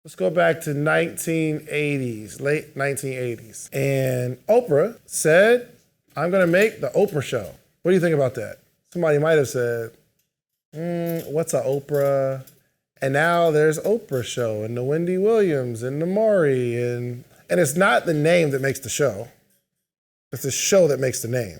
Let's go back to 1980s, late 1980s. And Oprah said, I'm gonna make the Oprah show. What do you think about that? Somebody might have said, what's a Oprah? And now there's Oprah show and the Wendy Williams and the Maury. And it's not the name that makes the show. It's the show that makes the name.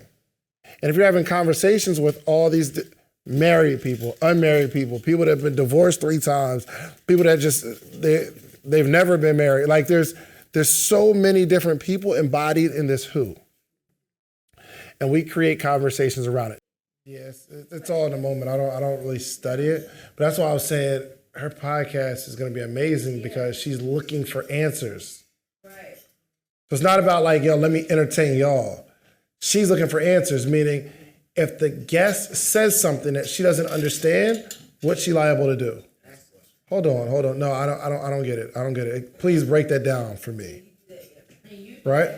And if you're having conversations with all these married people, unmarried people, people that have been divorced 3 times, people that just, they've never been married. Like there's so many different people embodied in this who. And we create conversations around it. Yes, it's all in the moment. I don't really study it. But that's why I was saying her podcast is going to be amazing because she's looking for answers. Right. So it's not about like, yo, let me entertain y'all. She's looking for answers, meaning if the guest says something that she doesn't understand, what's she liable to do? Hold on. No, I don't get it. I don't get it. Please break that down for me. Right?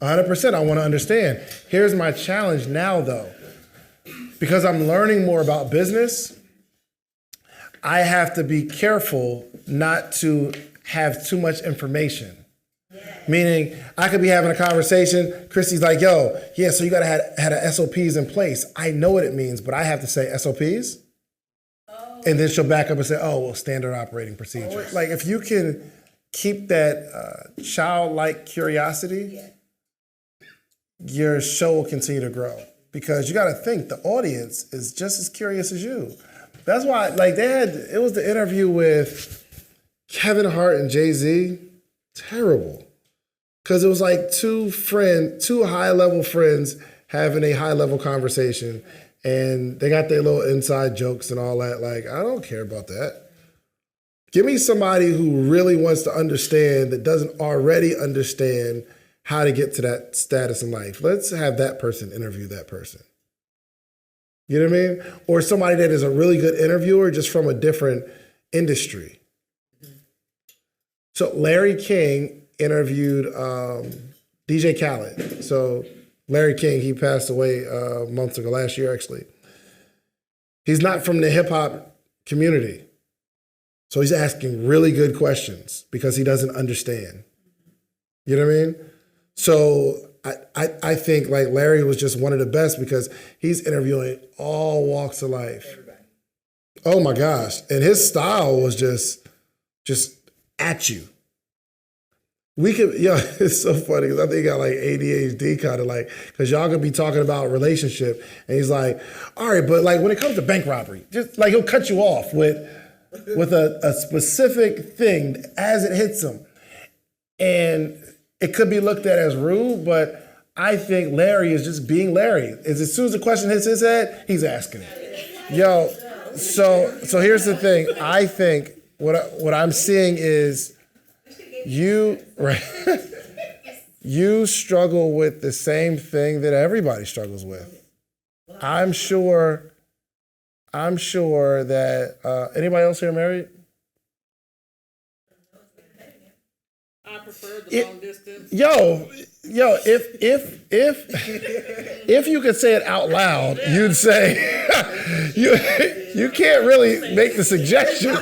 100%. I want to understand. Here's my challenge now, though. Because I'm learning more about business, I have to be careful not to have too much information. Meaning, I could be having a conversation, Christy's like, yo, yeah, so you gotta have a SOPs in place. I know what it means, but I have to say SOPs. Oh. And then she'll back up and say, oh, well, standard operating procedures. Like, if you can keep that childlike curiosity, your show will continue to grow. Because you gotta think, the audience is just as curious as you. That's why, like, it was the interview with Kevin Hart and Jay-Z. Terrible. Because it was like two high-level friends having a high-level conversation, and they got their little inside jokes and all that. Like, I don't care about that. Give me somebody who really wants to understand that doesn't already understand how to get to that status in life. Let's have that person interview that person. You know what I mean? Or somebody that is a really good interviewer just from a different industry. So Larry King interviewed DJ Khaled. So Larry King, he passed away months ago, last year actually. He's not from the hip hop community. So he's asking really good questions because he doesn't understand. You know what I mean? So I think like Larry was just one of the best because he's interviewing all walks of life. Everybody. Oh my gosh. And his style was just at you. It's so funny because I think he got like ADHD kind of like, because y'all gonna be talking about relationship and he's like, all right, but like when it comes to bank robbery, just like he'll cut you off with a specific thing as it hits him. And it could be looked at as rude, but I think Larry is just being Larry. As soon as the question hits his head, he's asking it. Yo, so here's the thing. I think what I'm seeing is you struggle with the same thing that everybody struggles with. I'm sure that anybody else here married? I prefer the long distance. Yo, if you could say it out loud, you'd say you can't really make the suggestion.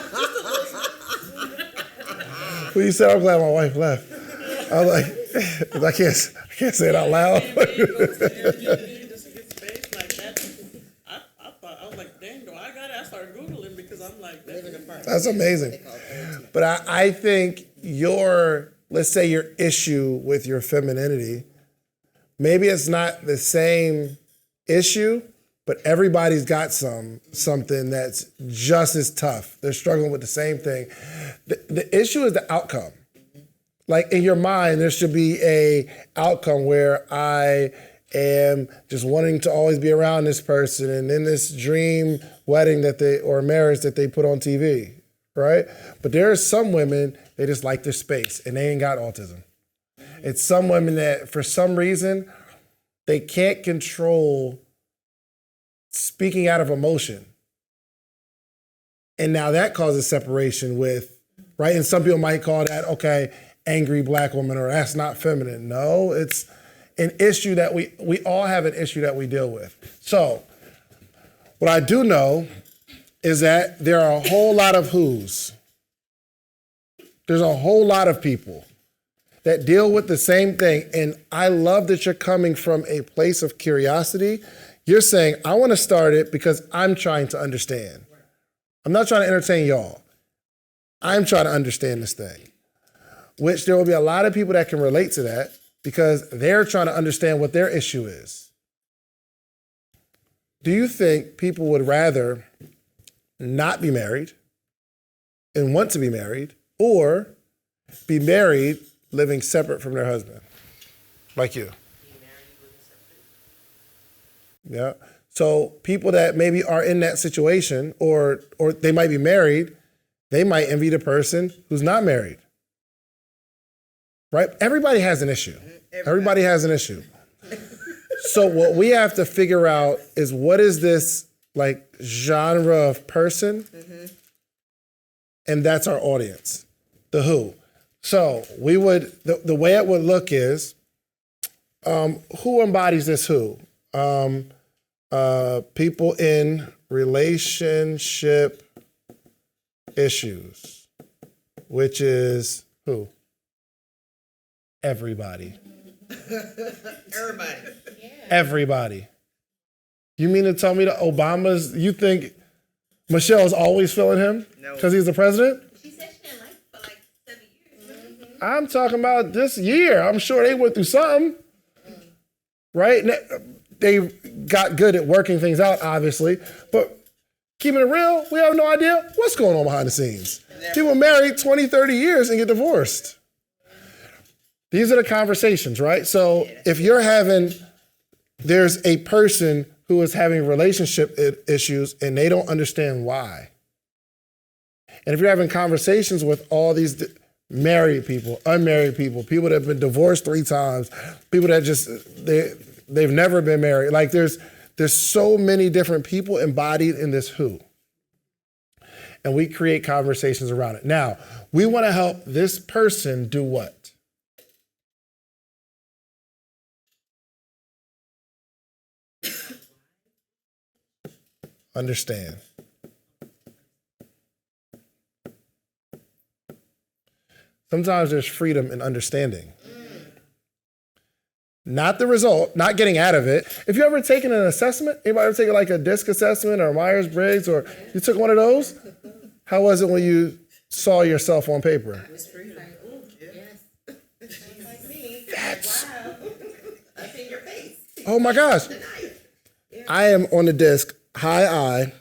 When you said, I'm glad my wife left. I was like, I can't say it out loud. I was like, dang, do I got it? I started Googling because I'm like, that's amazing. But I think let's say your issue with your femininity, maybe it's not the same issue, but everybody's got something that's just as tough. They're struggling with the same thing. The issue is the outcome. Like in your mind, there should be a outcome where I am just wanting to always be around this person and in this dream wedding or marriage that they put on TV, right? But there are some women, they just like their space and they ain't got autism. It's some women that for some reason, they can't control speaking out of emotion. And now that causes separation right? And some people might call that, okay, angry black woman, or that's not feminine. No, it's an issue that we all have an issue that we deal with. So what I do know is that there are a whole lot of who's. There's a whole lot of people that deal with the same thing. And I love that you're coming from a place of curiosity. You're saying, I want to start it because I'm trying to understand. I'm not trying to entertain y'all. I'm trying to understand this thing, which there will be a lot of people that can relate to that because they're trying to understand what their issue is. Do you think people would rather not be married and want to be married, or be married living separate from their husband, like you? Yeah. So people that maybe are in that situation, or they might be married, they might envy the person who's not married. Right? Everybody has an issue. Everybody has an issue. So what we have to figure out is, what is this like genre of person? And that's our audience, the who. So we would, the way it would look is, who embodies this who? People in relationship issues, which is who? Everybody. Everybody. Yeah. Everybody. You mean to tell me that Obama's, you think Michelle's always feeling him? No. Because he's the president? She said she didn't like him for like 7 years. I'm talking about this year. I'm sure they went through something. Right? They got good at working things out, obviously. But keeping it real, we have no idea what's going on behind the scenes. People married 20, 30 years and get divorced. These are the conversations, right? So if you're there's a person who is having relationship issues and they don't understand why. And if you're having conversations with all these married people, unmarried people, people that have been divorced 3 times, people that just, they've never been married. Like there's so many different people embodied in this who. And we create conversations around it. Now, we want to help this person do what? Understand. Sometimes there's freedom in understanding. Not the result, not getting out of it. If you ever taken an assessment, anybody ever taken like a DISC assessment or Myers-Briggs, or you took one of those? How was it when you saw yourself on paper? It's free. Like, ooh, yes. Like me. That's, Wow. Up in your face. oh my gosh. I am on the DISC, high I,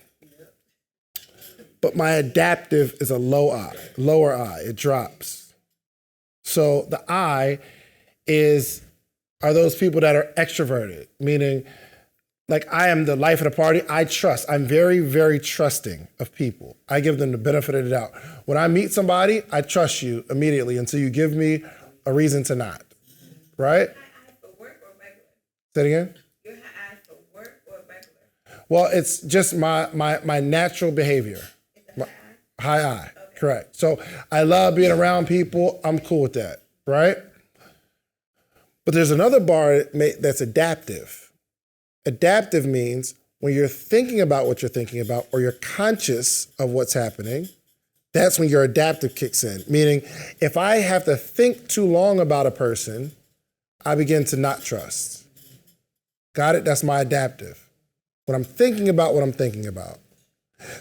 but my adaptive is a lower I, it drops. So the I are those people that are extroverted, meaning like I am the life of the party. I trust. I'm very, very trusting of people. I give them the benefit of the doubt. When I meet somebody, I trust you immediately until you give me a reason to not, right? For work or regular? Say it again? You're high for work or regular? Well, it's just my natural behavior. High I, correct. So I love being around people. I'm cool with that, right? But there's another bar that's adaptive. Adaptive means when you're thinking about what you're thinking about, or you're conscious of what's happening, that's when your adaptive kicks in. Meaning, if I have to think too long about a person, I begin to not trust. Got it? That's my adaptive. When I'm thinking about what I'm thinking about.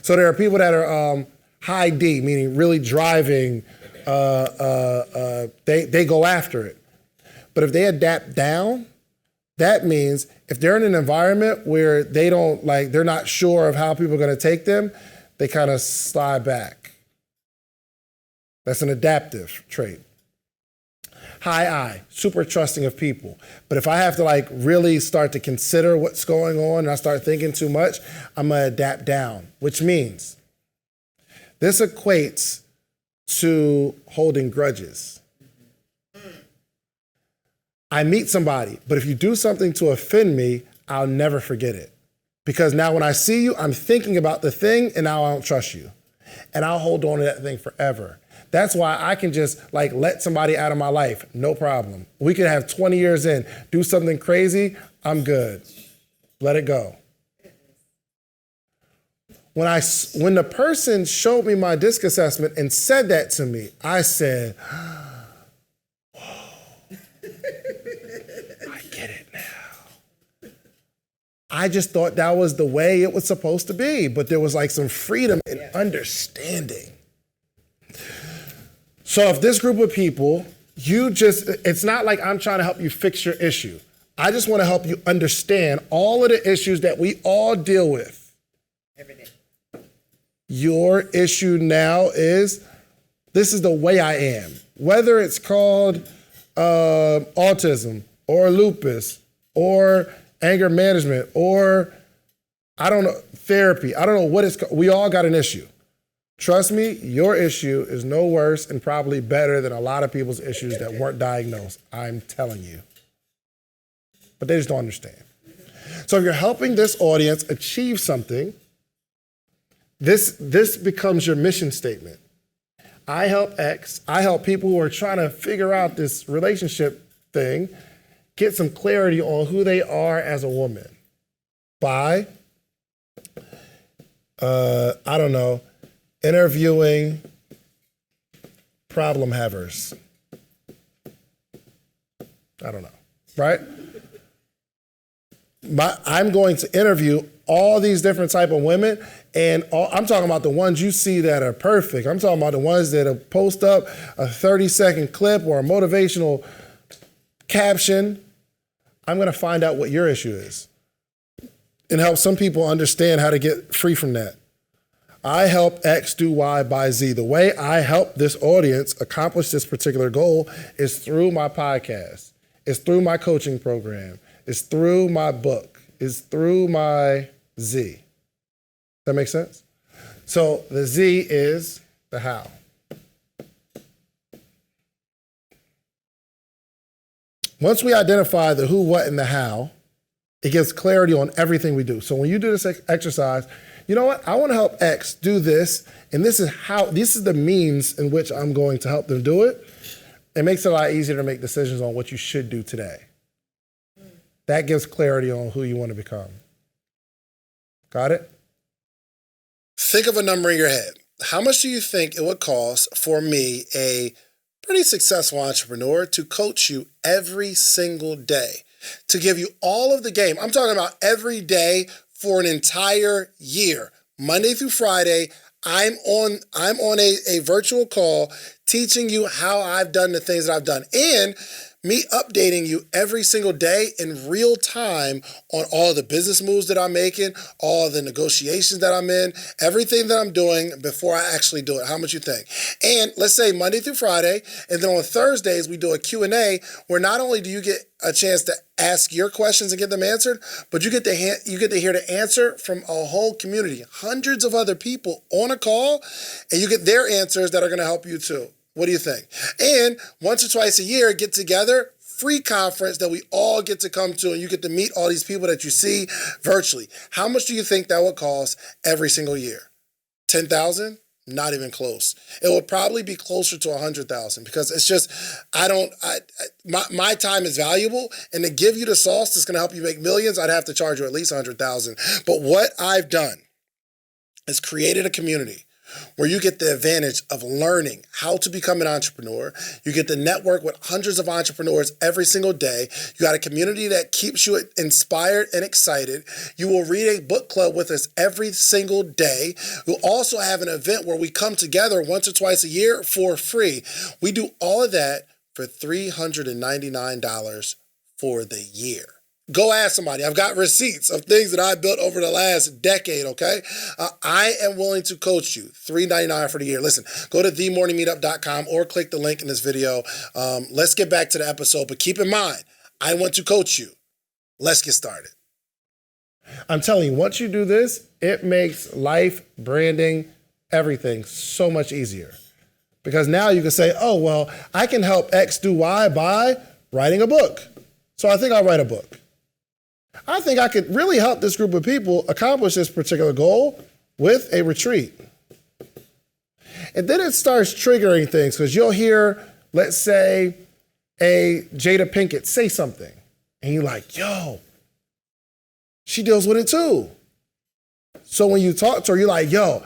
So there are people that are high D, meaning really driving, they go after it. But if they adapt down, that means if they're in an environment where they're not sure of how people are going to take them, they kind of slide back. That's an adaptive trait. High I, super trusting of people. But if I have to really start to consider what's going on and I start thinking too much, I'm going to adapt down, which means this equates to holding grudges. I meet somebody, but if you do something to offend me, I'll never forget it. Because now when I see you, I'm thinking about the thing and now I don't trust you. And I'll hold on to that thing forever. That's why I can just let somebody out of my life, no problem. We could have 20 years in, do something crazy, I'm good. Let it go. When the person showed me my disc assessment and said that to me, I said, whoa, I get it now. I just thought that was the way it was supposed to be, but there was like some freedom and understanding. So if this group of people, it's not like I'm trying to help you fix your issue. I just want to help you understand all of the issues that we all deal with. Every day. Your issue now is, this is the way I am. Whether it's called autism or lupus or anger management or, I don't know, therapy. I don't know what it's called. We all got an issue. Trust me, your issue is no worse and probably better than a lot of people's issues that weren't diagnosed. I'm telling you. But they just don't understand. So if you're helping this audience achieve something, this becomes your mission statement. I help X. I help people who are trying to figure out this relationship thing, get some clarity on who they are as a woman by, interviewing problem havers. I don't know, right? I'm going to interview all these different type of women, and I'm talking about the ones you see that are perfect. I'm talking about the ones that post up a 30-second clip or a motivational caption. I'm going to find out what your issue is and help some people understand how to get free from that. I help X do Y by Z. The way I help this audience accomplish this particular goal is through my podcast. It's through my coaching program. It's through my book. It's through my Z. That make sense? So the Z is the how. Once we identify the who, what, and the how, it gives clarity on everything we do. So when you do this exercise, you know what? I want to help X do this, and this is the means in which I'm going to help them do it. It makes it a lot easier to make decisions on what you should do today. That gives clarity on who you want to become. Got it? Think of a number in your head. How much do you think it would cost for me, a pretty successful entrepreneur, to coach you every single day, to give you all of the game? I'm talking about every day for an entire year, Monday through Friday. I'm on a virtual call teaching you how I've done the things that I've done, and me updating you every single day in real time on all the business moves that I'm making, all the negotiations that I'm in, everything that I'm doing before I actually do it. How much you think? And let's say Monday through Friday, and then on Thursdays we do a Q&A where not only do you get a chance to ask your questions and get them answered, but you get to hear the answer from a whole community, hundreds of other people on a call, and you get their answers that are going to help you too. What do you think? And once or twice a year, get together, free conference that we all get to come to, and you get to meet all these people that you see virtually. How much do you think that would cost every single year? 10,000? Not even close. It would probably be closer to 100,000 because it's just, my time is valuable, and to give you the sauce that's going to help you make millions, I'd have to charge you at least 100,000. But what I've done is created a community where you get the advantage of learning how to become an entrepreneur. You get to network with hundreds of entrepreneurs every single day. You got a community that keeps you inspired and excited. You will read a book club with us every single day. We'll also have an event where we come together once or twice a year for free. We do all of that for $399 for the year. Go ask somebody. I've got receipts of things that I built over the last decade, okay? I am willing to coach you. $399 for the year. Listen, go to themorningmeetup.com or click the link in this video. Let's get back to the episode, but keep in mind, I want to coach you. Let's get started. I'm telling you, once you do this, it makes life, branding, everything so much easier. Because now you can say, oh, well, I can help X do Y by writing a book. So I think I'll write a book. I think I could really help this group of people accomplish this particular goal with a retreat. And then it starts triggering things because you'll hear, let's say, a Jada Pinkett say something. And you're like, yo, she deals with it too. So when you talk to her, you're like, yo,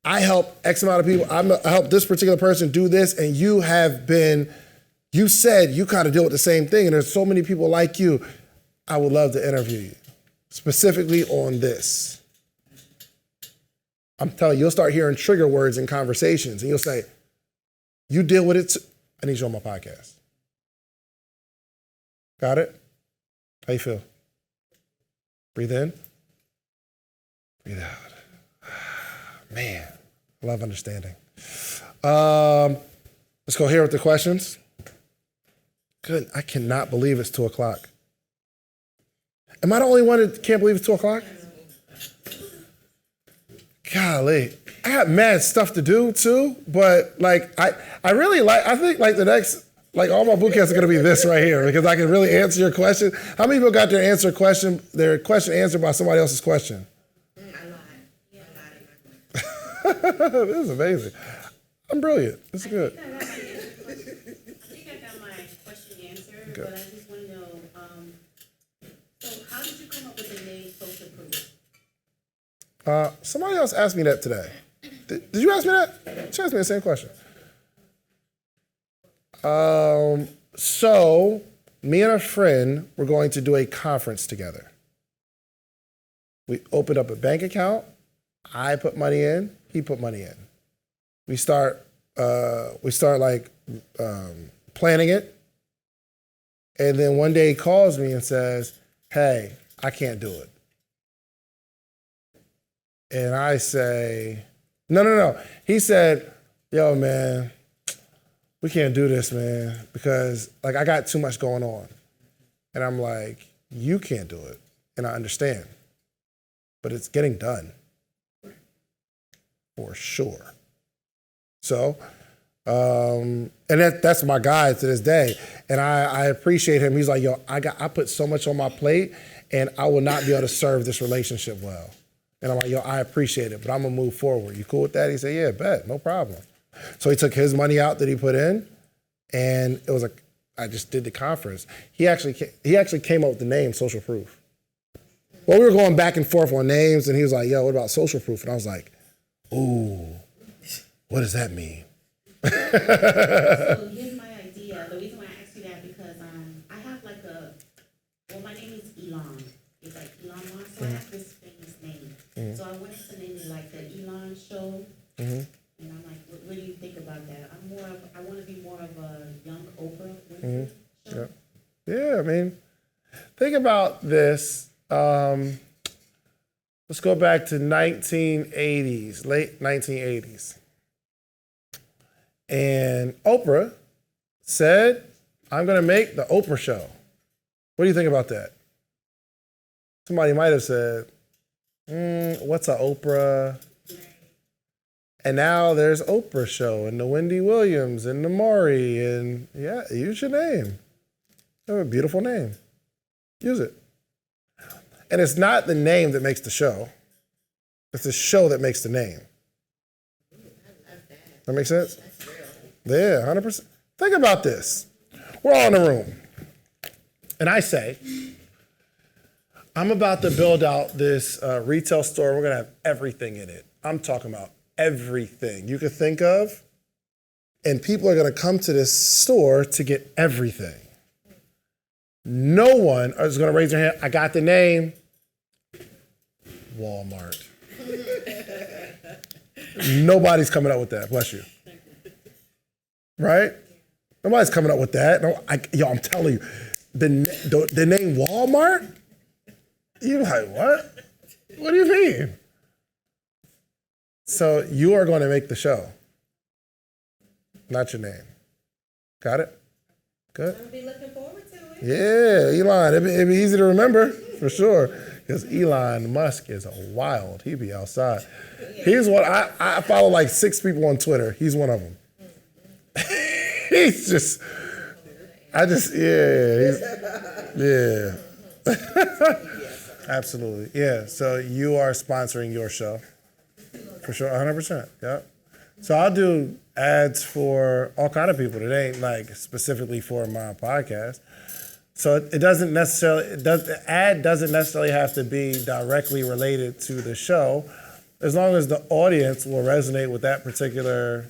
I help X amount of people. I help this particular person do this, and you said you kind of deal with the same thing, and there's so many people like you. I would love to interview you, specifically on this. I'm telling you, you'll start hearing trigger words in conversations, and you'll say, you deal with it, I need you on my podcast. Got it? How you feel? Breathe in. Breathe out. Man, I love understanding. Let's go here with the questions. Good. I cannot believe it's 2 o'clock. Am I the only one that can't believe it's 2 o'clock? Golly. I got mad stuff to do too, but like I think like the next, like all my boot camps are gonna be this right here because I can really answer your question. How many people got their question answered by somebody else's question? A lot. Yeah, This is amazing. I'm brilliant. This is good. I think I got my question answered, but I just want to know, so how did you come up with the name Social Proof? Somebody else asked me that today. Did you ask me that? She asked me the same question. So me and a friend were going to do a conference together. We opened up a bank account. I put money in. He put money in. We start like planning it. And then one day he calls me and says, hey, I can't do it. And I say, no. He said, yo, man, we can't do this, man, because like I got too much going on. And I'm like, you can't do it. And I understand. But it's getting done. For sure. So, and that's my guy to this day. And I appreciate him. He's like, yo, I put so much on my plate and I will not be able to serve this relationship well. And I'm like, yo, I appreciate it, but I'm gonna move forward. You cool with that? He said, yeah, bet, no problem. So he took his money out that he put in, and it was I just did the conference. He actually came up with the name Social Proof. Well, we were going back and forth on names, and he was like, yo, what about Social Proof? And I was like, ooh, what does that mean? So here's my idea. The reason why I asked you that because I have my name is Elon. It's like Elon Musk, so I have this famous name. Mm-hmm. So I wanted to name it like the Elon Show. Mm-hmm. And I'm like, what do you think about that? I want to be more of a young Oprah Winfrey show. Yeah, I mean, think about this. Let's go back to 1980s, late 1980s. And Oprah said, I'm gonna make the Oprah show. What do you think about that? Somebody might have said, what's a Oprah? And now there's Oprah show and the Wendy Williams and the Maury and yeah, use your name. You have a beautiful name. Use it. And it's not the name that makes the show. It's the show that makes the name. That make sense? Yeah, 100%. Think about this. We're all in a room. And I say, I'm about to build out this retail store. We're going to have everything in it. I'm talking about everything you could think of. And people are going to come to this store to get everything. No one is going to raise their hand. I got the name. Walmart. Nobody's coming up with that. Bless you. Right? Nobody's coming up with that. No, I'm telling you, the name Walmart? You're like, what? What do you mean? So you are going to make the show, not your name. Got it? Good? I'll be looking forward to it. Yeah, Elon. It'd be easy to remember, for sure. Because Elon Musk is wild. He be outside. He's one, I follow like 6 people on Twitter. He's one of them. He's just, yeah. Absolutely. Yeah. So you are sponsoring your show. For sure. 100%. Yeah. So I'll do ads for all kind of people that ain't like specifically for my podcast. So it doesn't necessarily, the ad doesn't necessarily have to be directly related to the show, as long as the audience will resonate with that particular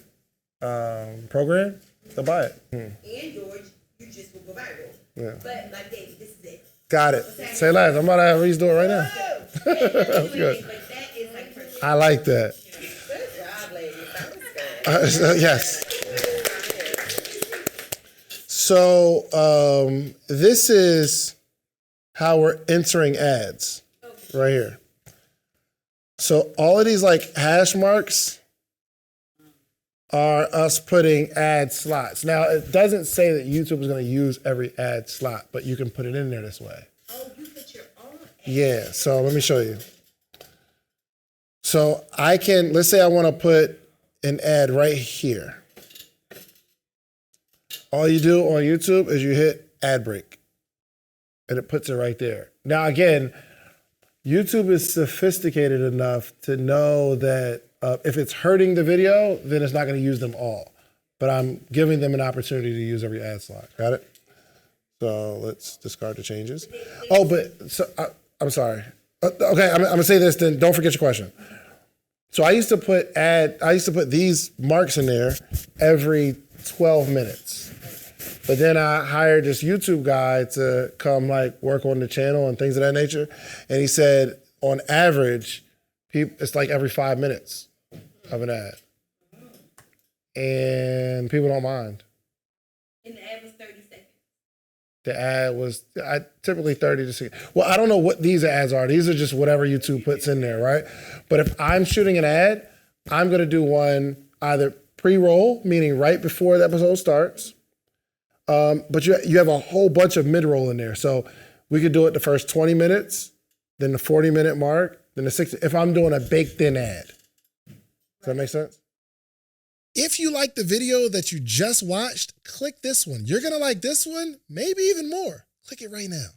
program, they'll buy it. And George, you just will go viral. Yeah. But like David, this is it. Got it. Say less. I'm about to have Reese do it right now. Oh, That's good. but that is like perfect. I like that. Good job, ladies. That was good. Yes. So this is how we're entering ads right here. So all of these like hash marks are us putting ad slots. Now it doesn't say that YouTube is going to use every ad slot, but you can put it in there this way. Oh, you put your own ad. Yeah, so let me show you. So I can, let's say I want to put an ad right here. All you do on YouTube is you hit ad break and it puts it right there. Now, again, YouTube is sophisticated enough to know that if it's hurting the video, then it's not going to use them all. But I'm giving them an opportunity to use every ad slot. Got it? So let's discard the changes. Oh, but so, I'm sorry. Okay, I'm going to say this, then don't forget your question. So I used to put these marks in there every 12 minutes. But then I hired this YouTube guy to come like work on the channel and things of that nature. And he said, on average, it's like every 5 minutes of an ad. And people don't mind. And the ad was 30 seconds. The ad was typically 30 to 60. Well, I don't know what these ads are. These are just whatever YouTube puts in there, right? But if I'm shooting an ad, I'm going to do one either pre-roll, meaning right before the episode starts. But you have a whole bunch of mid-roll in there. So we could do it the first 20 minutes, then the 40-minute mark, then the 60. If I'm doing a baked-in ad. Does that make sense? If you like the video that you just watched, click this one. You're going to like this one, maybe even more. Click it right now.